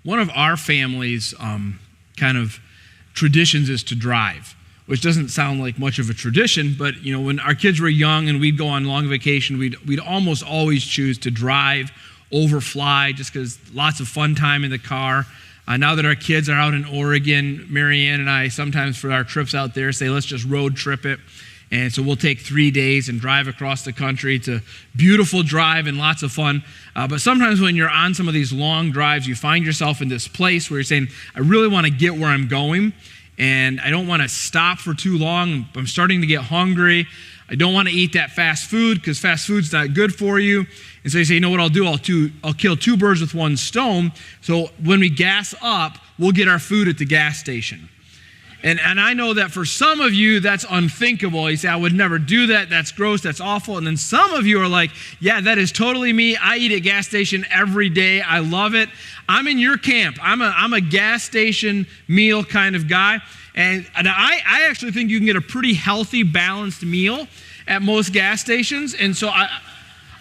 one of our family's kind of traditions is to drive, which doesn't sound like much of a tradition, but when our kids were young and we'd go on long vacation, we'd almost always choose to drive over fly, just because lots of fun time in the car. Now that our kids are out in Oregon, Marianne and I sometimes for our trips out there say, let's just road trip it. And so we'll take 3 days and drive across the country. It's a beautiful drive and lots of fun. But sometimes when you're on some of these long drives, you find yourself in this place where you're saying, I really want to get where I'm going, and I don't want to stop for too long. I'm starting to get hungry. I don't want to eat that fast food because fast food's not good for you. And so you say, you know what I'll do? I'll kill 2 birds with 1 stone. So when we gas up, we'll get our food at the gas station. And I know that for some of you, that's unthinkable. You say, I would never do that. That's gross. That's awful. And then some of you are like, yeah, that is totally me. I eat at gas station every day. I love it. I'm in your camp. I'm a gas station meal kind of guy. And I actually think you can get a pretty healthy, balanced meal at most gas stations. And so I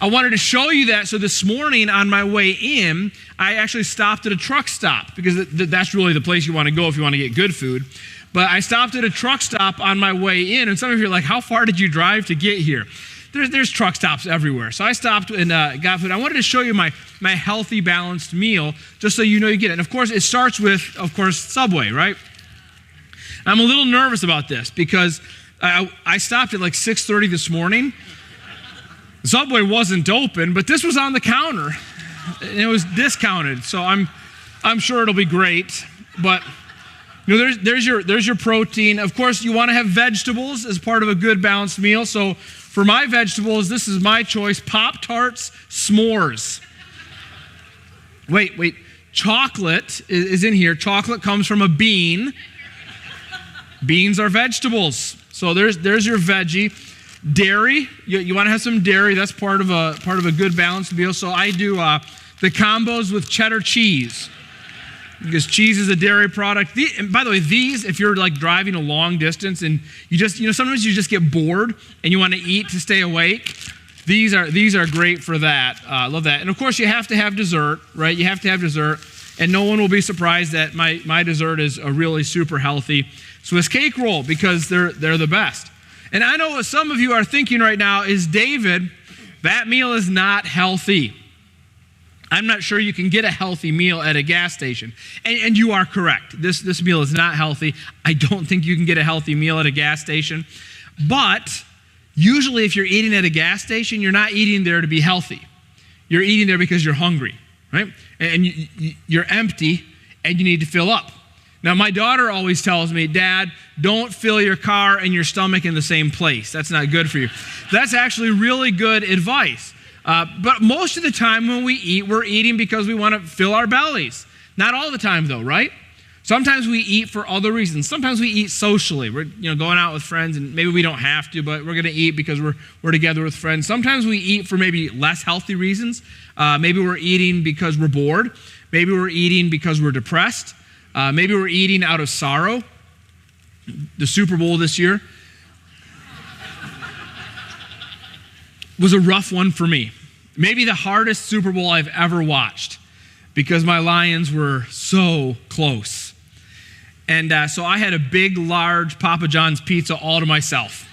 wanted to show you that. So this morning on my way in, I actually stopped at a truck stop because that's really the place you want to go if you want to get good food. But I stopped at a truck stop on my way in, and some of you are like, how far did you drive to get here? There's truck stops everywhere. So I stopped and got food. I wanted to show you my healthy, balanced meal, just so you know you get it. And of course, it starts with, Subway, right? I'm a little nervous about this because I stopped at like 6:30 this morning. Subway wasn't open, but this was on the counter, and it was discounted. So I'm sure it'll be great, but there's your protein. Of course, you want to have vegetables as part of a good balanced meal. So for my vegetables, this is my choice: Pop-Tarts, s'mores. Wait. Chocolate is in here. Chocolate comes from a bean. Beans are vegetables. So there's your veggie. Dairy, you want to have some dairy. That's part of a good balanced meal. So I do the combos with cheddar cheese, because cheese is a dairy product. And by the way, these, if you're like driving a long distance and sometimes you just get bored and you want to eat to stay awake, these are great for that. I love that. And of course, you have to have dessert, right? You have to have dessert. And no one will be surprised that my dessert is a really super healthy Swiss cake roll, because they're the best. And I know what some of you are thinking right now is, David, that meal is not healthy. I'm not sure you can get a healthy meal at a gas station. And you are correct. This meal is not healthy. I don't think you can get a healthy meal at a gas station. But usually if you're eating at a gas station, you're not eating there to be healthy. You're eating there because you're hungry, right? And you're empty and you need to fill up. Now, my daughter always tells me, Dad, don't fill your car and your stomach in the same place. That's not good for you. That's actually really good advice. But most of the time when we eat, we're eating because we want to fill our bellies. Not all the time, though, right? Sometimes we eat for other reasons. Sometimes we eat socially. We're going out with friends, and maybe we don't have to, but we're going to eat because we're together with friends. Sometimes we eat for maybe less healthy reasons. Maybe we're eating because we're bored. Maybe we're eating because we're depressed. Maybe we're eating out of sorrow. The Super Bowl this year was a rough one for me. Maybe the hardest Super Bowl I've ever watched, because my Lions were so close. And so I had a big, large Papa John's pizza all to myself.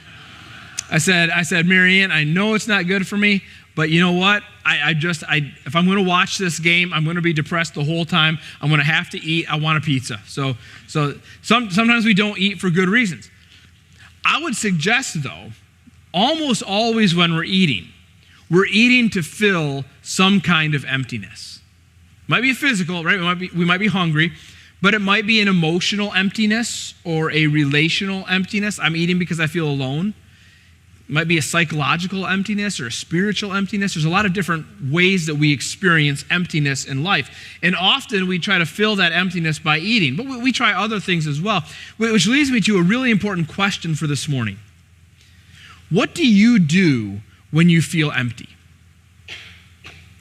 I said, Marianne, I know it's not good for me, but you know what? If I'm going to watch this game, I'm going to be depressed the whole time. I'm going to have to eat. I want a pizza. So sometimes we don't eat for good reasons. I would suggest, though, almost always when we're eating to fill some kind of emptiness. It might be physical, right? We might be hungry, but it might be an emotional emptiness or a relational emptiness. I'm eating because I feel alone. It might be a psychological emptiness or a spiritual emptiness. There's a lot of different ways that we experience emptiness in life. And often we try to fill that emptiness by eating, but we try other things as well, which leads me to a really important question for this morning. What do you do when you feel empty?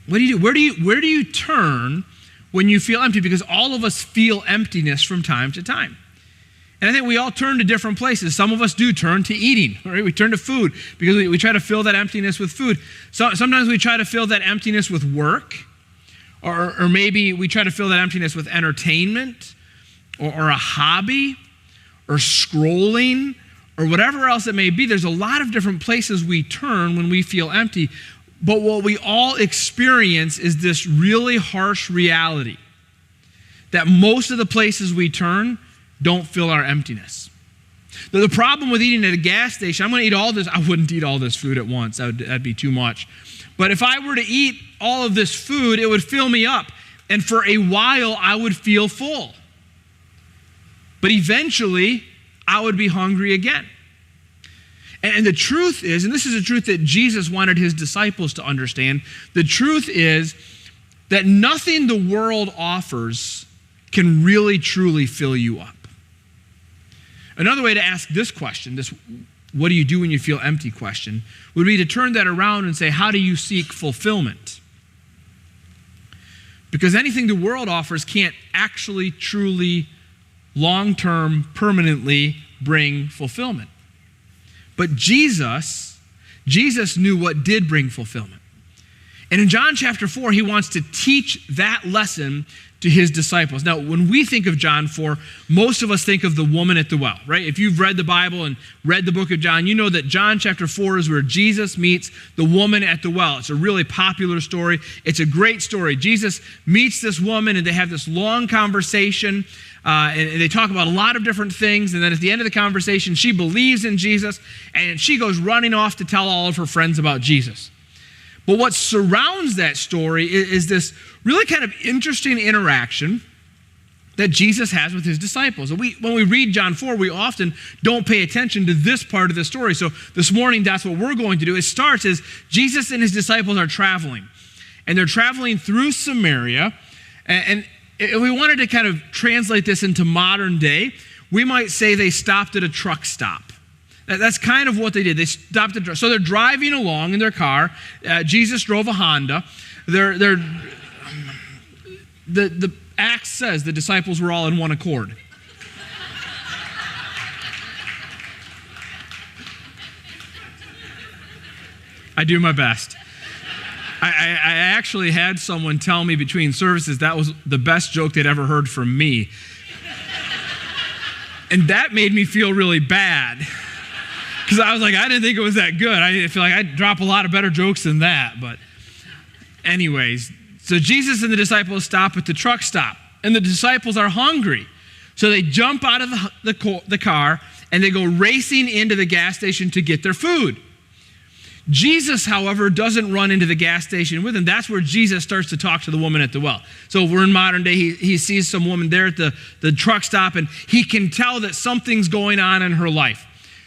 What do you do? Where do you turn when you feel empty? Because all of us feel emptiness from time to time. And I think we all turn to different places. Some of us do turn to eating, right? We turn to food because we try to fill that emptiness with food. So sometimes we try to fill that emptiness with work, Or maybe we try to fill that emptiness with entertainment or a hobby or scrolling or whatever else it may be. There's a lot of different places we turn when we feel empty. But what we all experience is this really harsh reality that most of the places we turn don't fill our emptiness. The problem with eating at a gas station, I'm going to eat all this. I wouldn't eat all this food at once. That'd be too much. But if I were to eat all of this food, it would fill me up. And for a while, I would feel full. But eventually, I would be hungry again. And the truth is, and this is a truth that Jesus wanted his disciples to understand, the truth is that nothing the world offers can really, truly fill you up. Another way to ask this question, this what do you do when you feel empty question, would be to turn that around and say, how do you seek fulfillment? Because anything the world offers can't actually, truly, long-term, permanently bring fulfillment. But Jesus knew what did bring fulfillment. And in John chapter 4, he wants to teach that lesson to his disciples. Now, when we think of John 4, most of us think of the woman at the well, right? If you've read the Bible and read the book of John, you know that John chapter 4 is where Jesus meets the woman at the well. It's a really popular story. It's a great story. Jesus meets this woman and they have this long conversation. And they talk about a lot of different things. And then at the end of the conversation, she believes in Jesus and she goes running off to tell all of her friends about Jesus. But what surrounds that story is this really kind of interesting interaction that Jesus has with his disciples. And when we read John 4, we often don't pay attention to this part of the story. So this morning, that's what we're going to do. It starts as Jesus and his disciples are traveling. And they're traveling through Samaria. And if we wanted to kind of translate this into modern day, we might say they stopped at a truck stop. That's kind of what they did. They stopped at, so they're driving along in their car. Jesus drove a Honda. The Acts says the disciples were all in one accord. I do my best. I actually had someone tell me between services that was the best joke they'd ever heard from me. And that made me feel really bad. Because I was like, I didn't think it was that good. I feel like I'd drop a lot of better jokes than that. But anyways, so Jesus and the disciples stop at the truck stop. And the disciples are hungry. So they jump out of the car and they go racing into the gas station to get their food. Jesus, however, doesn't run into the gas station with him. That's where Jesus starts to talk to the woman at the well. So we're in modern day. He sees some woman there at the truck stop, and he can tell that something's going on in her life.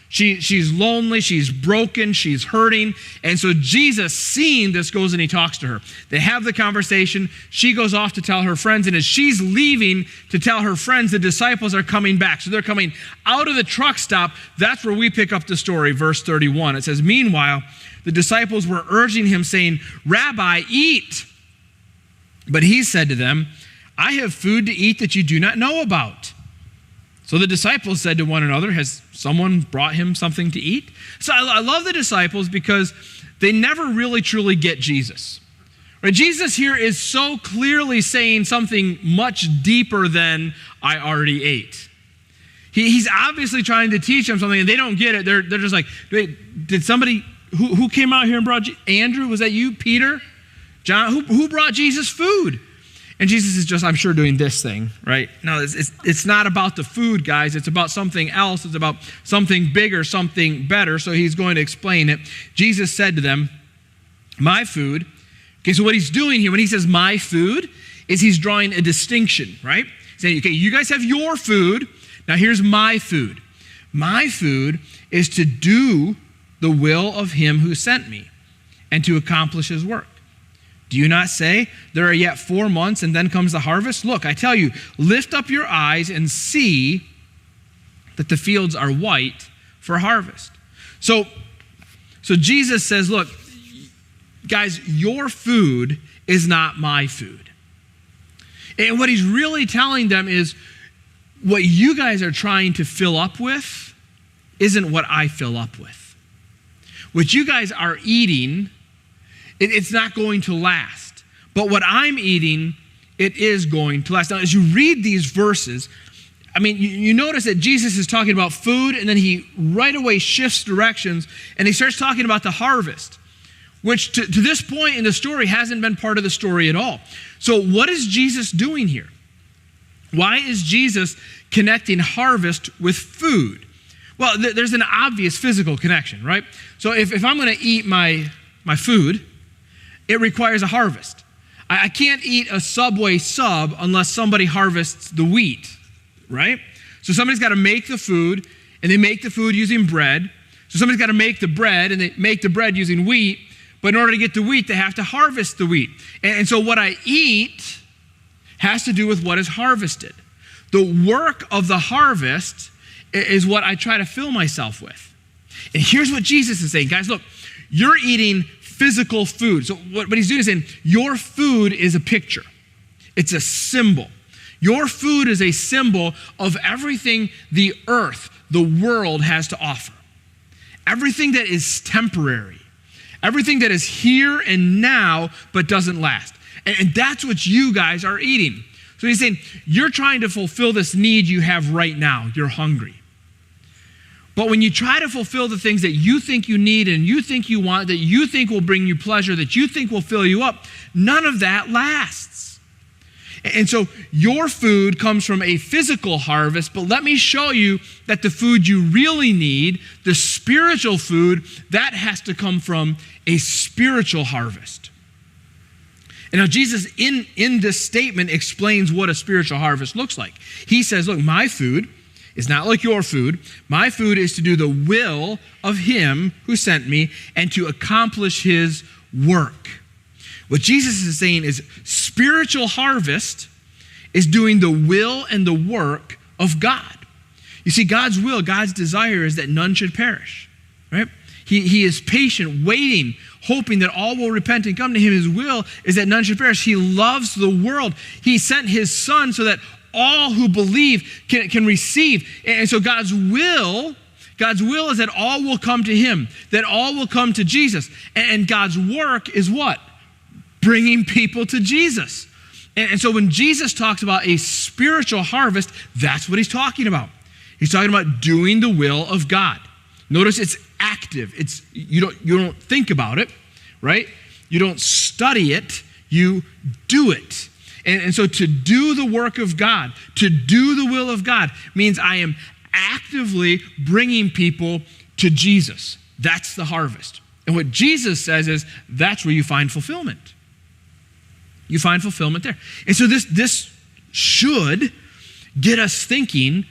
She's lonely, she's broken, she's hurting. And so Jesus, seeing this, goes and he talks to her. They have the conversation. She goes off to tell her friends. And as she's leaving to tell her friends, the disciples are coming back. So they're coming out of the truck stop. That's where we pick up the story, verse 31. It says, meanwhile, the disciples were urging him, saying, Rabbi, eat. But he said to them, I have food to eat that you do not know about. So the disciples said to one another, has someone brought him something to eat? So I love the disciples because they never really truly get Jesus. Right? Jesus here is so clearly saying something much deeper than I already ate. He's obviously trying to teach them something and they don't get it. They're just like, wait, did somebody, who came out here and brought, Andrew, was that you, Peter, John, who brought Jesus food? And Jesus is just, I'm sure, doing this thing, right? No, it's not about the food, guys. It's about something else. It's about something bigger, something better. So he's going to explain it. Jesus said to them, my food. Okay, so what he's doing here when he says my food is he's drawing a distinction, right? He's saying, okay, you guys have your food. Now here's my food. My food is to do the will of him who sent me and to accomplish his work. Do you not say, there are yet 4 months and then comes the harvest? Look, I tell you, lift up your eyes and see that the fields are white for harvest. So Jesus says, look, guys, your food is not my food. And what he's really telling them is what you guys are trying to fill up with isn't what I fill up with. What you guys are eating, it's not going to last. but what I'm eating, it is going to last. Now, as you read these verses, I mean, you notice that Jesus is talking about food, and then he right away shifts directions, and he starts talking about the harvest, which to this point in the story hasn't been part of the story at all. So what is Jesus doing here? Why is Jesus connecting harvest with food? Well, there's an obvious physical connection, right? So if I'm going to eat my food, it requires a harvest. I can't eat a Subway sub unless somebody harvests the wheat, right? So somebody's got to make the food, and they make the food using bread. So somebody's got to make the bread, and they make the bread using wheat. But in order to get the wheat, they have to harvest the wheat. And so what I eat has to do with what is harvested. The work of the harvest is what I try to fill myself with. And here's what Jesus is saying. Guys, look, you're eating physical food. So what he's doing is saying, your food is a picture. It's a symbol. Your food is a symbol of everything the earth, the world has to offer. Everything that is temporary. Everything that is here and now, but doesn't last. And that's what you guys are eating. So he's saying, you're trying to fulfill this need you have right now. You're hungry. But when you try to fulfill the things that you think you need and you think you want, that you think will bring you pleasure, that you think will fill you up, none of that lasts. And so your food comes from a physical harvest, but let me show you that the food you really need, the spiritual food, that has to come from a spiritual harvest. And now Jesus, in this statement, explains what a spiritual harvest looks like. He says, look, my food is not like your food. My food is to do the will of him who sent me and to accomplish his work. What Jesus is saying is spiritual harvest is doing the will and the work of God. You see, God's will, God's desire is that none should perish, right? He is patient, waiting, hoping that all will repent and come to him. His will is that none should perish. He loves the world. He sent his son so that all who believe can receive. And so God's will is that all will come to him, that all will come to Jesus. And God's work is what? Bringing people to Jesus. And so when Jesus talks about a spiritual harvest, that's what he's talking about. He's talking about doing the will of God. Notice it's active. It's you don't think about it, right? You don't study it, you do it. And so to do the work of God, to do the will of God, means I am actively bringing people to Jesus. That's the harvest. And what Jesus says is that's where you find fulfillment. You find fulfillment there. And so this should get us thinking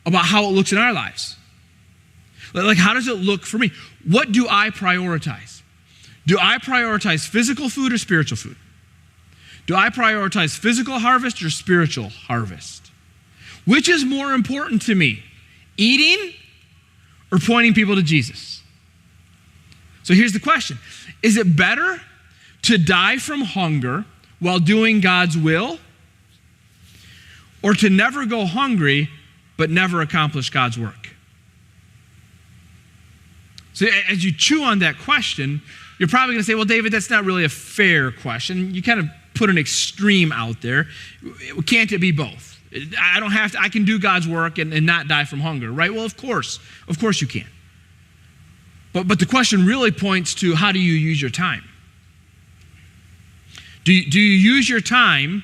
about how it looks in our lives. Like, how does it look for me? What do I prioritize? Do I prioritize physical food or spiritual food? Do I prioritize physical harvest or spiritual harvest? Which is more important to me, eating or pointing people to Jesus? So here's the question. Is it better to die from hunger while doing God's will, or to never go hungry but never accomplish God's work? So as you chew on that question, you're probably going to say, well, David, that's not really a fair question. You kind of put an extreme out there. Can't it be both? I can do God's work and not die from hunger, right? Well, of course you can. But the question really points to, how do you use your time? Do you use your time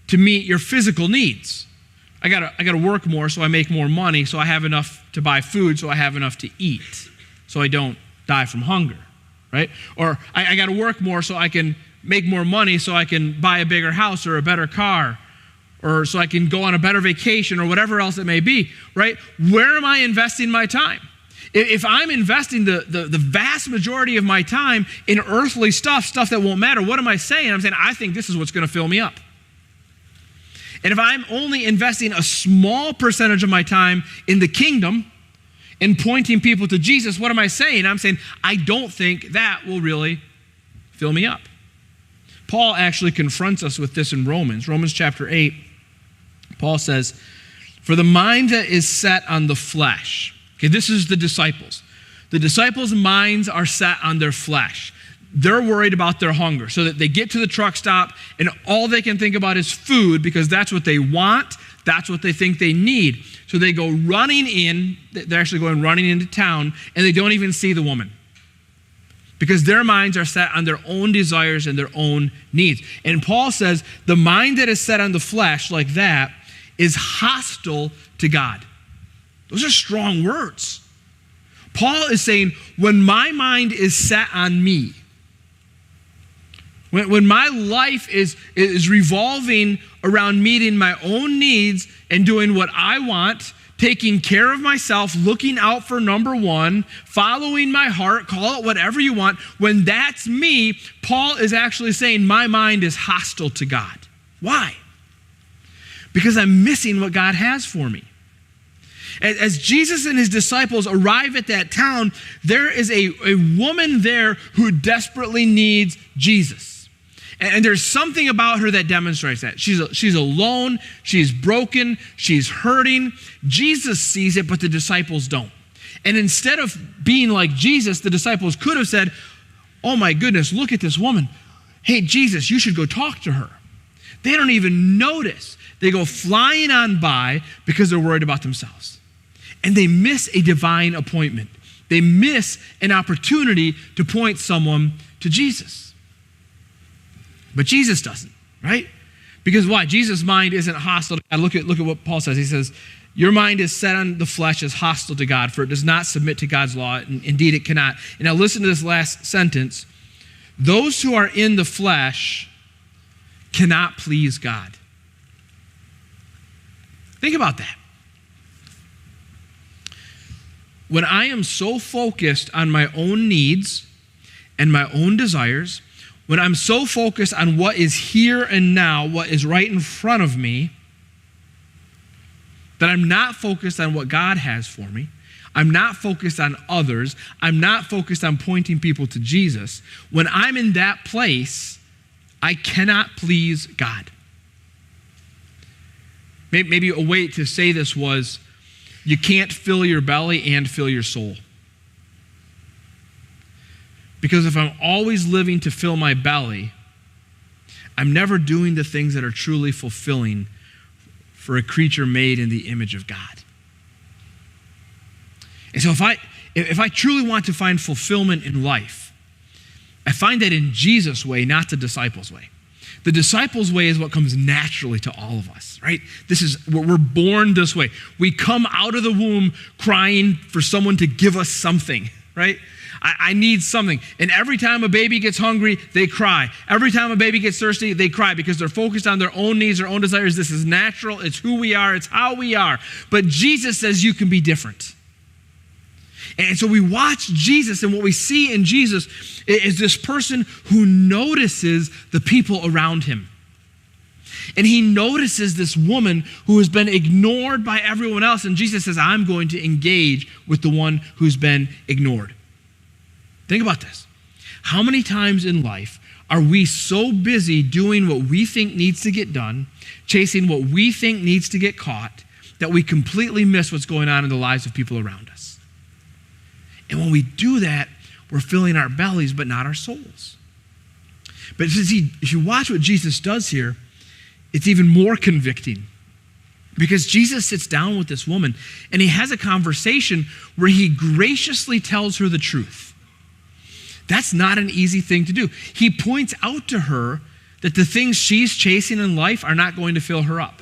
to meet your physical needs? I gotta work more so I make more money, so I have enough to buy food, so I have enough to eat, so I don't die from hunger, right? Or I gotta work more so I can make more money so I can buy a bigger house or a better car, or so I can go on a better vacation or whatever else it may be, right? Where am I investing my time? If I'm investing the vast majority of my time in earthly stuff that won't matter, what am I saying? I'm saying, I think this is what's going to fill me up. And if I'm only investing a small percentage of my time in the kingdom and pointing people to Jesus, what am I saying? I'm saying, I don't think that will really fill me up. Paul actually confronts us with this in Romans chapter 8. Paul says, for the mind that is set on the flesh. Okay, this is the disciples. The disciples' minds are set on their flesh. they're worried about their hunger, so that they get to the truck stop and all they can think about is food because that's what they want, that's what they think they need. So they go running in, they're actually going running into town, and they don't even see the woman because their minds are set on their own desires and their own needs. And Paul says the mind that is set on the flesh like that is hostile to God. Those are strong words. Paul is saying when my mind is set on me, when my life is revolving around meeting my own needs and doing what I want, taking care of myself, looking out for number one, following my heart, call it whatever you want, when that's me, Paul is actually saying my mind is hostile to God. Why? Because I'm missing what God has for me. As Jesus and his disciples arrive at that town, there is a woman there who desperately needs Jesus. And there's something about her that demonstrates that. She's alone, she's broken, she's hurting. Jesus sees it, but the disciples don't. And instead of being like Jesus, the disciples could have said, oh my goodness, look at this woman. Hey, Jesus, you should go talk to her. They don't even notice. They go flying on by because they're worried about themselves. And they miss a divine appointment. They miss an opportunity to point someone to Jesus. But Jesus doesn't, right? Because why? Jesus' mind isn't hostile to God. Look at what Paul says. He says, your mind is set on the flesh as hostile to God, for it does not submit to God's law. And indeed, it cannot. And now listen to this last sentence. Those who are in the flesh cannot please God. Think about that. When I am so focused on my own needs and my own desires, when I'm so focused on what is here and now, what is right in front of me, that I'm not focused on what God has for me, I'm not focused on others, I'm not focused on pointing people to Jesus, when I'm in that place, I cannot please God. Maybe a way to say this was, you can't fill your belly and fill your soul. Because if I'm always living to fill my belly, I'm never doing the things that are truly fulfilling for a creature made in the image of God. And so if I truly want to find fulfillment in life, I find that in Jesus' way, not the disciples' way. The disciples' way is what comes naturally to all of us, right? We're born this way. We come out of the womb crying for someone to give us something, right? I need something. And every time a baby gets hungry, they cry. Every time a baby gets thirsty, they cry because they're focused on their own needs, their own desires. This is natural. It's who we are. It's how we are. But Jesus says you can be different. And so we watch Jesus, and what we see in Jesus is this person who notices the people around him. And he notices this woman who has been ignored by everyone else. And Jesus says, I'm going to engage with the one who's been ignored. Think about this. How many times in life are we so busy doing what we think needs to get done, chasing what we think needs to get caught, that we completely miss what's going on in the lives of people around us? And when we do that, we're filling our bellies, but not our souls. But if you watch what Jesus does here, it's even more convicting. Because Jesus sits down with this woman, and he has a conversation where he graciously tells her the truth. That's not an easy thing to do. He points out to her that the things she's chasing in life are not going to fill her up.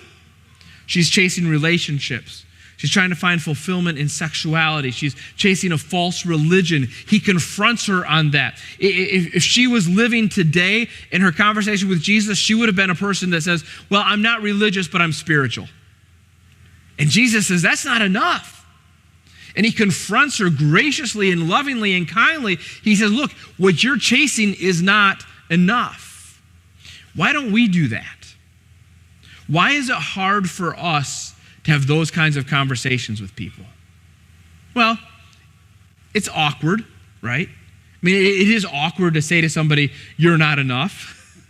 She's chasing relationships. She's trying to find fulfillment in sexuality. She's chasing a false religion. He confronts her on that. If she was living today in her conversation with Jesus, she would have been a person that says, well, I'm not religious, but I'm spiritual. And Jesus says, that's not enough. And he confronts her graciously and lovingly and kindly. He says, look, what you're chasing is not enough. Why don't we do that? Why is it hard for us to have those kinds of conversations with people? Well, it's awkward, right? I mean, it is awkward to say to somebody, you're not enough.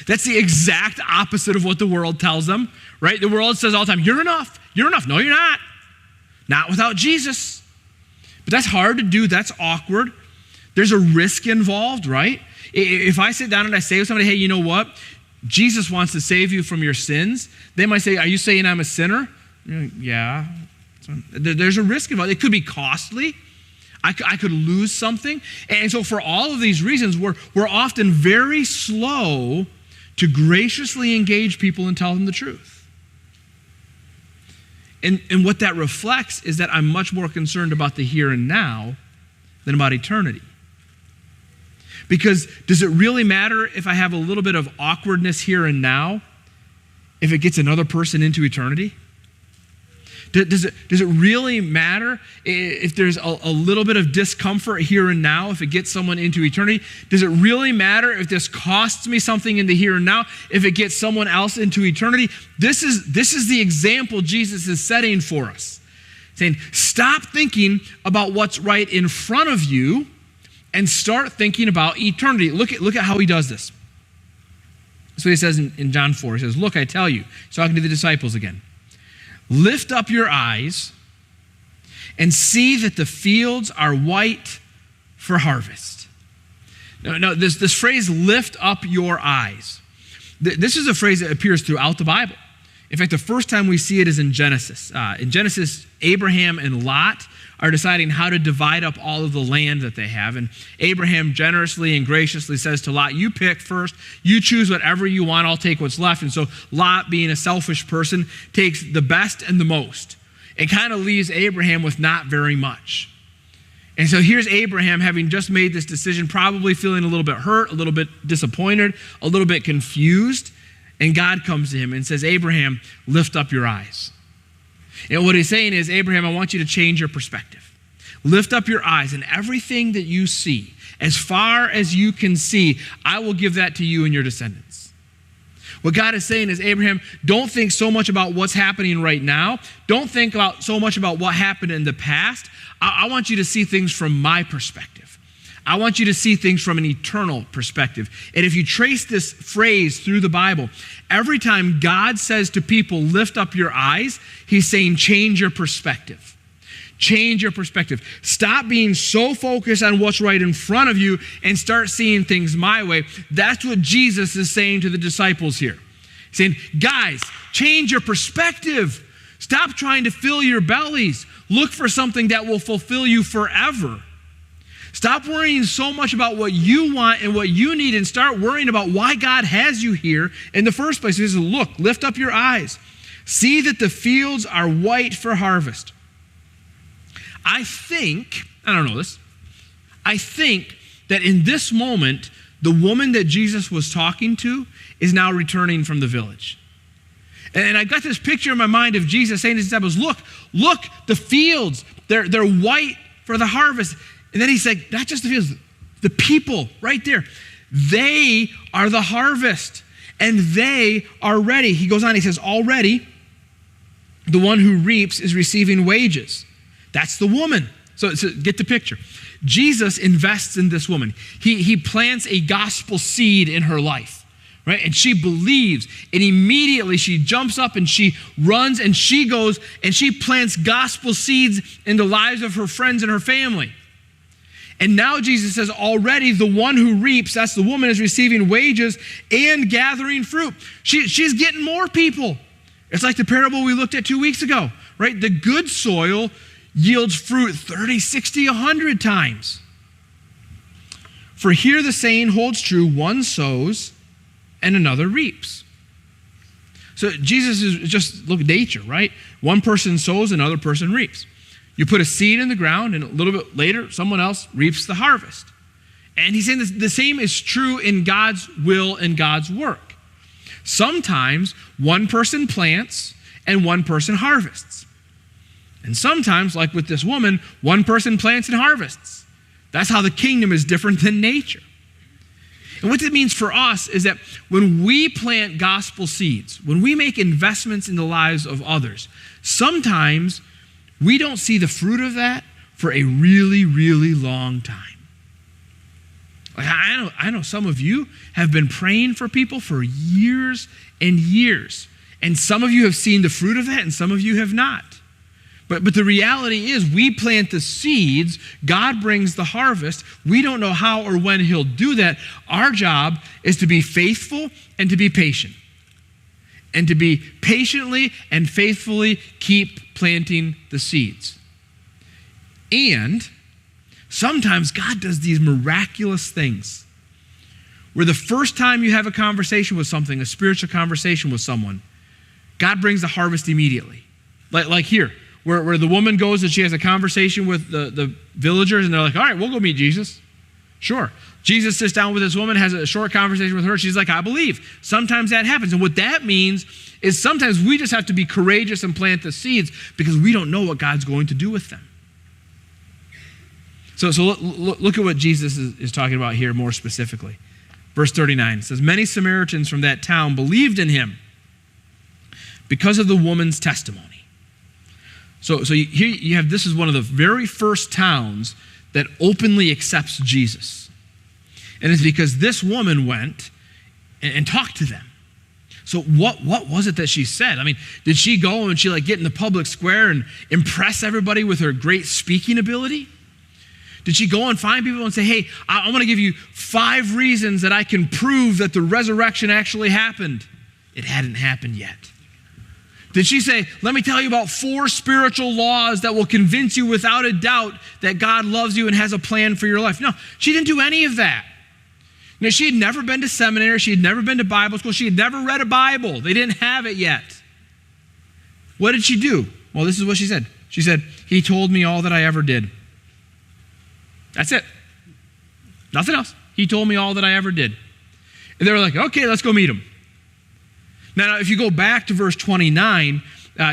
That's the exact opposite of what the world tells them, right? The world says all the time, you're enough. You're enough. No, you're not. Not without Jesus. But that's hard to do. That's awkward. There's a risk involved, right? If I sit down and I say to somebody, hey, you know what? Jesus wants to save you from your sins. They might say, are you saying I'm a sinner? Yeah. There's a risk involved. It could be costly. I could lose something. And so for all of these reasons, we're often very slow to graciously engage people and tell them the truth. And what that reflects is that I'm much more concerned about the here and now than about eternity. Because does it really matter if I have a little bit of awkwardness here and now if it gets another person into eternity? Does it really matter if there's a little bit of discomfort here and now if it gets someone into eternity? Does it really matter if this costs me something in the here and now if it gets someone else into eternity? This is the example Jesus is setting for us. Saying, stop thinking about what's right in front of you and start thinking about eternity. Look at how he does this. That's what he says in John 4. He says, look, I tell you, he's talking to the disciples again. Lift up your eyes and see that the fields are white for harvest. Now this phrase, lift up your eyes. This is a phrase that appears throughout the Bible. In fact, the first time we see it is in Genesis. In Genesis, Abraham and Lot are deciding how to divide up all of the land that they have. And Abraham generously and graciously says to Lot, you pick first, you choose whatever you want, I'll take what's left. And so Lot, being a selfish person, takes the best and the most. It kind of leaves Abraham with not very much. And so here's Abraham having just made this decision, probably feeling a little bit hurt, a little bit disappointed, a little bit confused. And God comes to him and says, Abraham, lift up your eyes. And what he's saying is, Abraham, I want you to change your perspective. Lift up your eyes, and everything that you see, as far as you can see, I will give that to you and your descendants. What God is saying is, Abraham, don't think so much about what's happening right now. Don't think so much about what happened in the past. I want you to see things from my perspective. I want you to see things from an eternal perspective. And if you trace this phrase through the Bible, every time God says to people, lift up your eyes, he's saying, change your perspective. Change your perspective. Stop being so focused on what's right in front of you and start seeing things my way. That's what Jesus is saying to the disciples here. He's saying, guys, change your perspective. Stop trying to fill your bellies. Look for something that will fulfill you forever. Stop worrying so much about what you want and what you need and start worrying about why God has you here in the first place. He says, look, lift up your eyes. See that the fields are white for harvest. I think that in this moment, the woman that Jesus was talking to is now returning from the village. And I got this picture in my mind of Jesus saying to his disciples, look, the fields, they're white for the harvest. And then he said, not just the fields, the people right there. They are the harvest and they are ready. He goes on, he says, already the one who reaps is receiving wages. That's the woman. So get the picture. Jesus invests in this woman. He plants a gospel seed in her life, right? And she believes, and immediately she jumps up and she runs and she goes and she plants gospel seeds in the lives of her friends and her family. And now Jesus says, already the one who reaps, that's the woman, is receiving wages and gathering fruit. She's getting more people. It's like the parable we looked at 2 weeks ago, right? The good soil yields fruit 30, 60, 100 times. For here the saying holds true, one sows and another reaps. So Jesus is just, look at nature, right? One person sows, another person reaps. You put a seed in the ground, and a little bit later, someone else reaps the harvest. And he's saying this, the same is true in God's will and God's work. Sometimes one person plants and one person harvests. And sometimes, like with this woman, one person plants and harvests. That's how the kingdom is different than nature. And what that means for us is that when we plant gospel seeds, when we make investments in the lives of others, sometimes we don't see the fruit of that for a really, really long time. Like I know some of you have been praying for people for years and years. And some of you have seen the fruit of that and some of you have not. But the reality is we plant the seeds, God brings the harvest. We don't know how or when he'll do that. Our job is to be faithful and to be patient. And to be patiently and faithfully keep planting the seeds. And sometimes God does these miraculous things where the first time you have a conversation with something, a spiritual conversation with someone, God brings the harvest immediately. Like here, where the woman goes and she has a conversation with the villagers and they're like, all right, we'll go meet Jesus. Sure. Jesus sits down with this woman, has a short conversation with her. She's like, I believe. Sometimes that happens. And what that means is sometimes we just have to be courageous and plant the seeds because we don't know what God's going to do with them. So look at what Jesus is talking about here more specifically. Verse 39, it says, many Samaritans from that town believed in him because of the woman's testimony. So here you have, this is one of the very first towns that openly accepts Jesus. And it's because this woman went and talked to them. So what was it that she said? I mean, did she go and she get in the public square and impress everybody with her great speaking ability? Did she go and find people and say, hey, I want to give you 5 reasons that I can prove that the resurrection actually happened? It hadn't happened yet. Did she say, let me tell you about 4 spiritual laws that will convince you without a doubt that God loves you and has a plan for your life? No, she didn't do any of that. Now, she had never been to seminary. She had never been to Bible school. She had never read a Bible. They didn't have it yet. What did she do? Well, this is what she said. She said, he told me all that I ever did. That's it. Nothing else. He told me all that I ever did. And they were like, okay, let's go meet him. Now, if you go back to verse 29,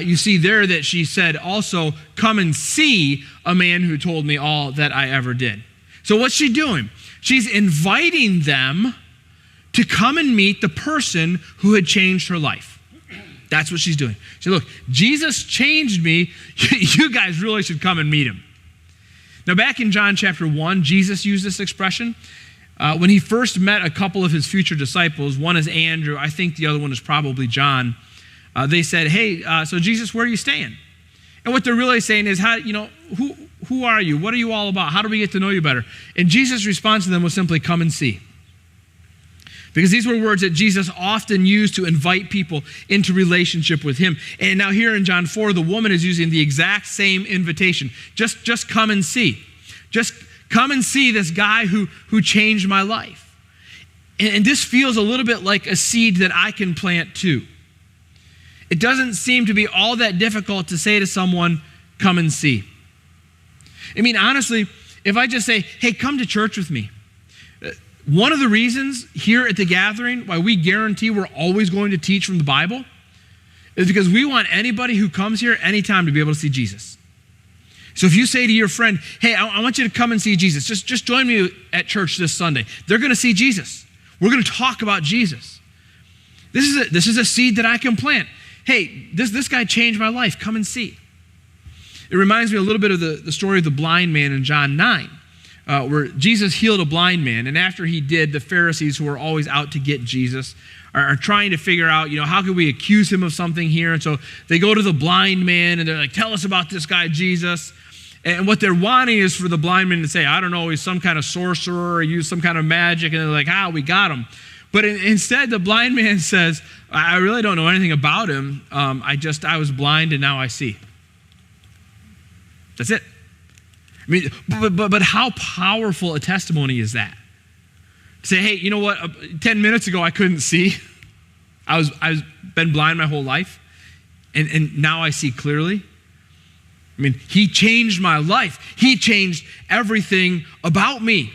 you see there that she said also, come and see a man who told me all that I ever did. So what's she doing? She's inviting them to come and meet the person who had changed her life. That's what she's doing. She said, look, Jesus changed me. You guys really should come and meet him. Now, back in John chapter 1, Jesus used this expression. When he first met a couple of his future disciples, one is Andrew, I think the other one is probably John, they said, hey, so Jesus, where are you staying? And what they're really saying is, who are you? What are you all about? How do we get to know you better? And Jesus' response to them was simply, come and see. Because these were words that Jesus often used to invite people into relationship with him. And now here in John 4, the woman is using the exact same invitation. Just come and see. Just come and see this guy who changed my life. And this feels a little bit like a seed that I can plant too. It doesn't seem to be all that difficult to say to someone, come and see. I mean, honestly, if I just say, hey, come to church with me. One of the reasons here at the gathering why we guarantee we're always going to teach from the Bible is because we want anybody who comes here anytime to be able to see Jesus. So if you say to your friend, hey, I want you to come and see Jesus, just join me at church this Sunday. They're going to see Jesus. We're going to talk about Jesus. This is a seed that I can plant. Hey, this guy changed my life. Come and see. It reminds me a little bit of the story of the blind man in John 9, where Jesus healed a blind man. And after he did, the Pharisees, who are always out to get Jesus, are trying to figure out, how can we accuse him of something here? And so they go to the blind man and they're like, tell us about this guy, Jesus. And what they're wanting is for the blind man to say, I don't know, he's some kind of sorcerer or use some kind of magic. And they're like, we got him. But instead, the blind man says, I really don't know anything about him. I was blind and now I see. That's it. I mean, but how powerful a testimony is that? To say, hey, you know what? 10 minutes ago, I couldn't see. I was been blind my whole life. And now I see clearly. I mean, he changed my life. He changed everything about me.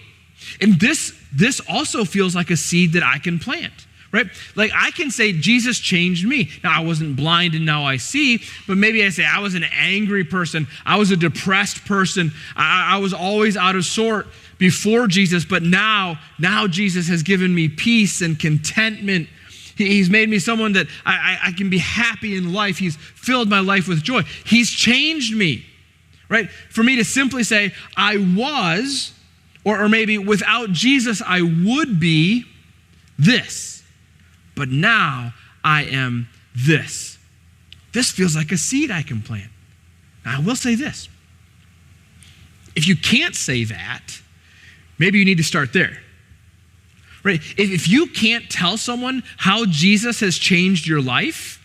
And this also feels like a seed that I can plant, right? Like I can say, Jesus changed me. Now, I wasn't blind and now I see, but maybe I say I was an angry person. I was a depressed person. I was always out of sort before Jesus, but now Jesus has given me peace and contentment. He's made me someone that I can be happy in life. He's filled my life with joy. He's changed me, right? For me to simply say, I was, or maybe without Jesus, I would be this, but now I am this. This feels like a seed I can plant. Now, I will say this. If you can't say that, maybe you need to start there. Right? If you can't tell someone how Jesus has changed your life,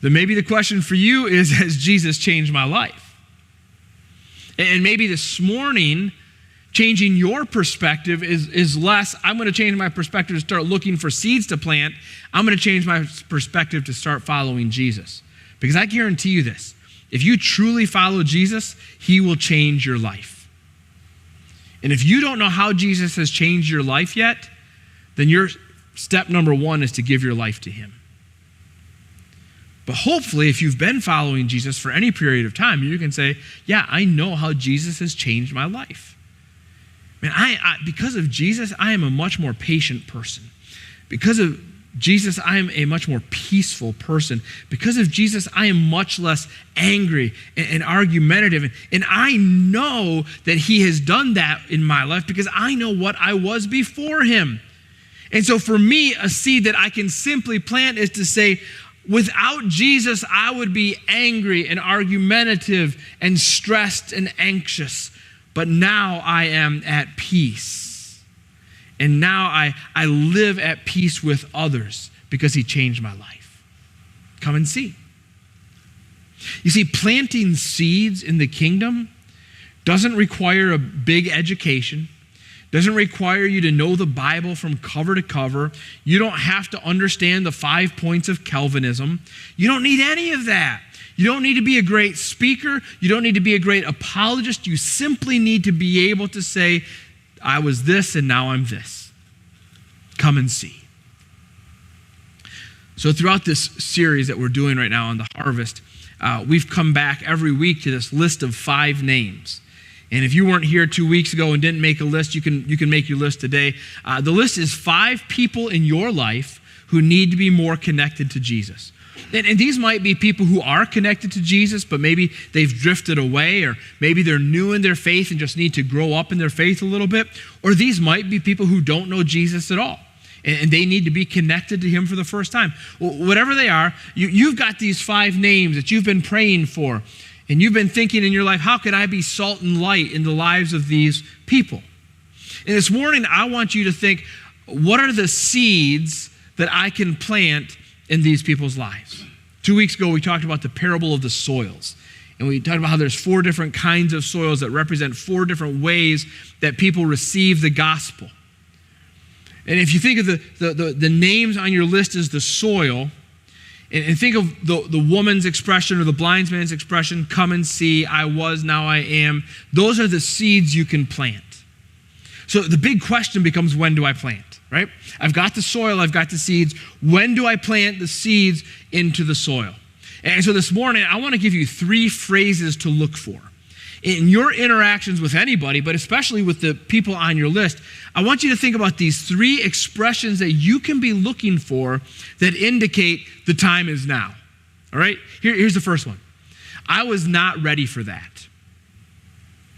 then maybe the question for you is, has Jesus changed my life? And maybe this morning, changing your perspective is less, I'm going to change my perspective to start looking for seeds to plant. I'm going to change my perspective to start following Jesus. Because I guarantee you this, if you truly follow Jesus, he will change your life. And if you don't know how Jesus has changed your life yet, then your step number one is to give your life to him. But hopefully, if you've been following Jesus for any period of time, you can say, yeah, I know how Jesus has changed my life. Man, because of Jesus, I am a much more patient person. Because of Jesus, I am a much more peaceful person. Because of Jesus, I am much less angry and argumentative. And I know that he has done that in my life because I know what I was before him. And so for me, a seed that I can simply plant is to say, without Jesus, I would be angry and argumentative and stressed and anxious. But now I am at peace. And now I live at peace with others because he changed my life. Come and see. You see, planting seeds in the kingdom doesn't require a big education. Doesn't require you to know the Bible from cover to cover. You don't have to understand the 5 points of Calvinism. You don't need any of that. You don't need to be a great speaker. You don't need to be a great apologist. You simply need to be able to say, I was this and now I'm this. Come and see. So throughout this series that we're doing right now on the harvest, we've come back every week to this list of 5 names. And if you weren't here 2 weeks ago and didn't make a list, you can make your list today. The list is 5 people in your life who need to be more connected to Jesus. And these might be people who are connected to Jesus, but maybe they've drifted away, or maybe they're new in their faith and just need to grow up in their faith a little bit. Or these might be people who don't know Jesus at all, and they need to be connected to him for the first time. Whatever they are, you've got these 5 names that you've been praying for. And you've been thinking in your life, how can I be salt and light in the lives of these people? And this morning, I want you to think, what are the seeds that I can plant in these people's lives? 2 weeks ago, we talked about the parable of the soils. And we talked about how there's 4 different kinds of soils that represent 4 different ways that people receive the gospel. And if you think of the names on your list as the soil, and think of the woman's expression or the blind man's expression, come and see, I was, now I am. Those are the seeds you can plant. So the big question becomes, when do I plant, right? I've got the soil, I've got the seeds. When do I plant the seeds into the soil? And so this morning, I want to give you 3 phrases to look for. In your interactions with anybody, but especially with the people on your list, I want you to think about these 3 expressions that you can be looking for that indicate the time is now. All right? Here's the first one. I was not ready for that.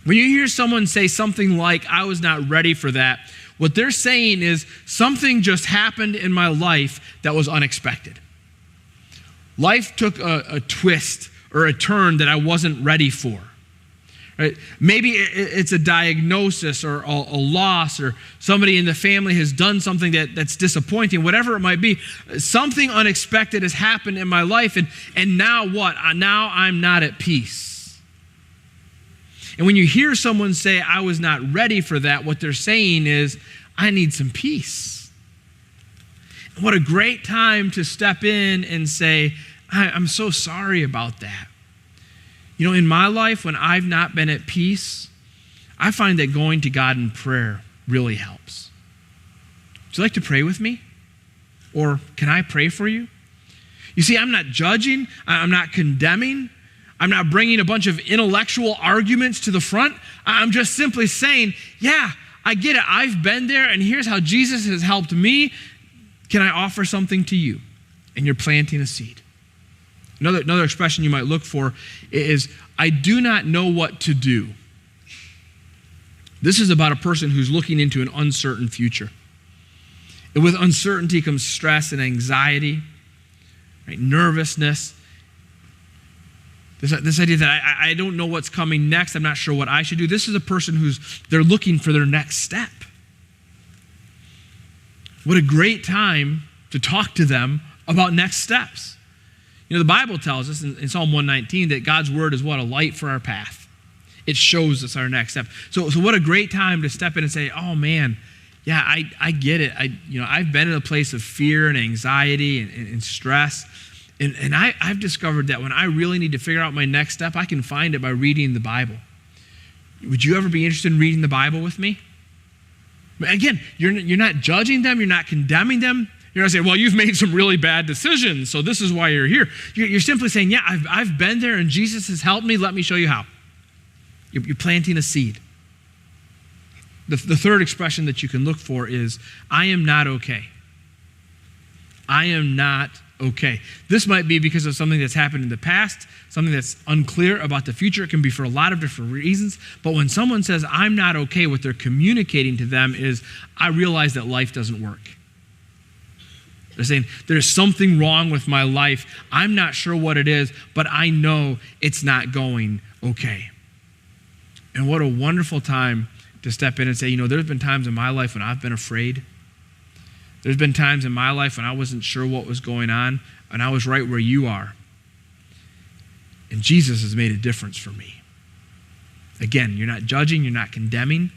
When you hear someone say something like, I was not ready for that, what they're saying is something just happened in my life that was unexpected. Life took a twist or a turn that I wasn't ready for. Right? Maybe it's a diagnosis or a loss, or somebody in the family has done something that's disappointing, whatever it might be. Something unexpected has happened in my life, and now what? Now I'm not at peace. And when you hear someone say, I was not ready for that, what they're saying is, I need some peace. And what a great time to step in and say, I'm so sorry about that. You know, in my life, when I've not been at peace, I find that going to God in prayer really helps. Would you like to pray with me? Or can I pray for you? You see, I'm not judging. I'm not condemning. I'm not bringing a bunch of intellectual arguments to the front. I'm just simply saying, yeah, I get it. I've been there, and here's how Jesus has helped me. Can I offer something to you? And you're planting a seed. Another expression you might look for is, I do not know what to do. This is about a person who's looking into an uncertain future. And with uncertainty comes stress and anxiety, right? Nervousness. This idea that I don't know what's coming next. I'm not sure what I should do. This is a person they're looking for their next step. What a great time to talk to them about next steps. The Bible tells us in Psalm 119 that God's word is what? A light for our path. It shows us our next step. So what a great time to step in and say, oh man, yeah, I get it. I've been in a place of fear and anxiety and stress. And I've discovered that when I really need to figure out my next step, I can find it by reading the Bible. Would you ever be interested in reading the Bible with me? Again, you're not judging them. You're not condemning them. You're not saying, well, you've made some really bad decisions, so this is why you're here. You're simply saying, yeah, I've been there and Jesus has helped me. Let me show you how. You're planting a seed. The third expression that you can look for is, I am not okay. I am not okay. This might be because of something that's happened in the past, something that's unclear about the future. It can be for a lot of different reasons. But when someone says, I'm not okay, what they're communicating to them is, I realize that life doesn't work. They're saying, there's something wrong with my life. I'm not sure what it is, but I know it's not going okay. And what a wonderful time to step in and say, there's been times in my life when I've been afraid. There's been times in my life when I wasn't sure what was going on, and I was right where you are. And Jesus has made a difference for me. Again, you're not judging, you're not condemning.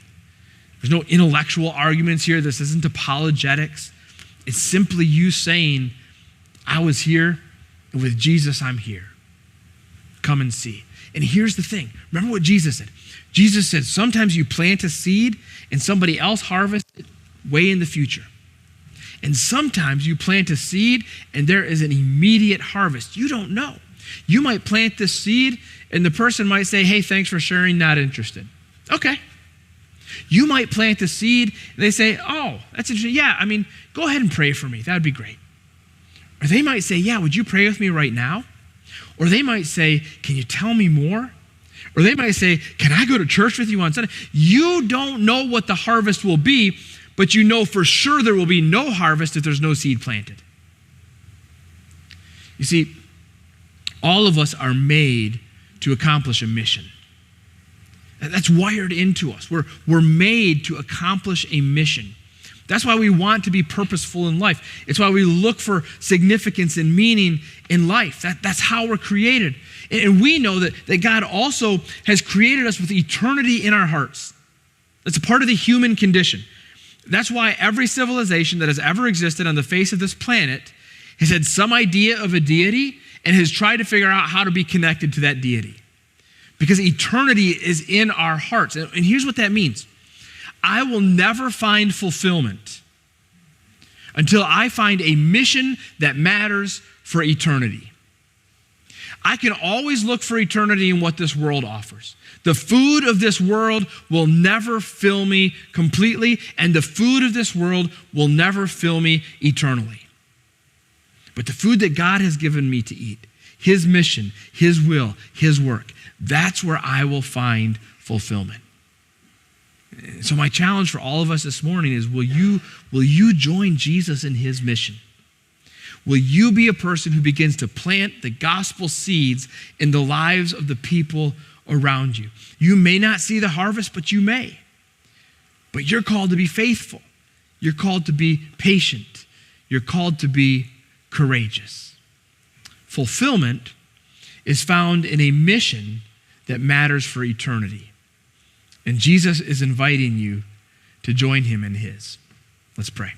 There's no intellectual arguments here. This isn't apologetics. It's simply you saying, I was here, and with Jesus, I'm here. Come and see. And here's the thing. Remember what Jesus said. Jesus said, sometimes you plant a seed and somebody else harvests it way in the future. And sometimes you plant a seed and there is an immediate harvest. You don't know. You might plant this seed and the person might say, hey, thanks for sharing, not interested. Okay. You might plant the seed and they say, oh, that's interesting. Yeah, go ahead and pray for me. That would be great. Or they might say, yeah, would you pray with me right now? Or they might say, can you tell me more? Or they might say, can I go to church with you on Sunday? You don't know what the harvest will be, but you know for sure there will be no harvest if there's no seed planted. You see, all of us are made to accomplish a mission. That's wired into us. We're made to accomplish a mission. That's why we want to be purposeful in life. It's why we look for significance and meaning in life. That's how we're created. And we know that God also has created us with eternity in our hearts. That's a part of the human condition. That's why every civilization that has ever existed on the face of this planet has had some idea of a deity and has tried to figure out how to be connected to that deity. Because eternity is in our hearts. And here's what that means. I will never find fulfillment until I find a mission that matters for eternity. I can always look for eternity in what this world offers. The food of this world will never fill me completely, and the food of this world will never fill me eternally. But the food that God has given me to eat, His mission, His will, His work, that's where I will find fulfillment. So my challenge for all of us this morning is, will you join Jesus in His mission? Will you be a person who begins to plant the gospel seeds in the lives of the people around you? You may not see the harvest, but you may. But you're called to be faithful. You're called to be patient. You're called to be courageous. Fulfillment is found in a mission that matters for eternity. And Jesus is inviting you to join Him in His. Let's pray.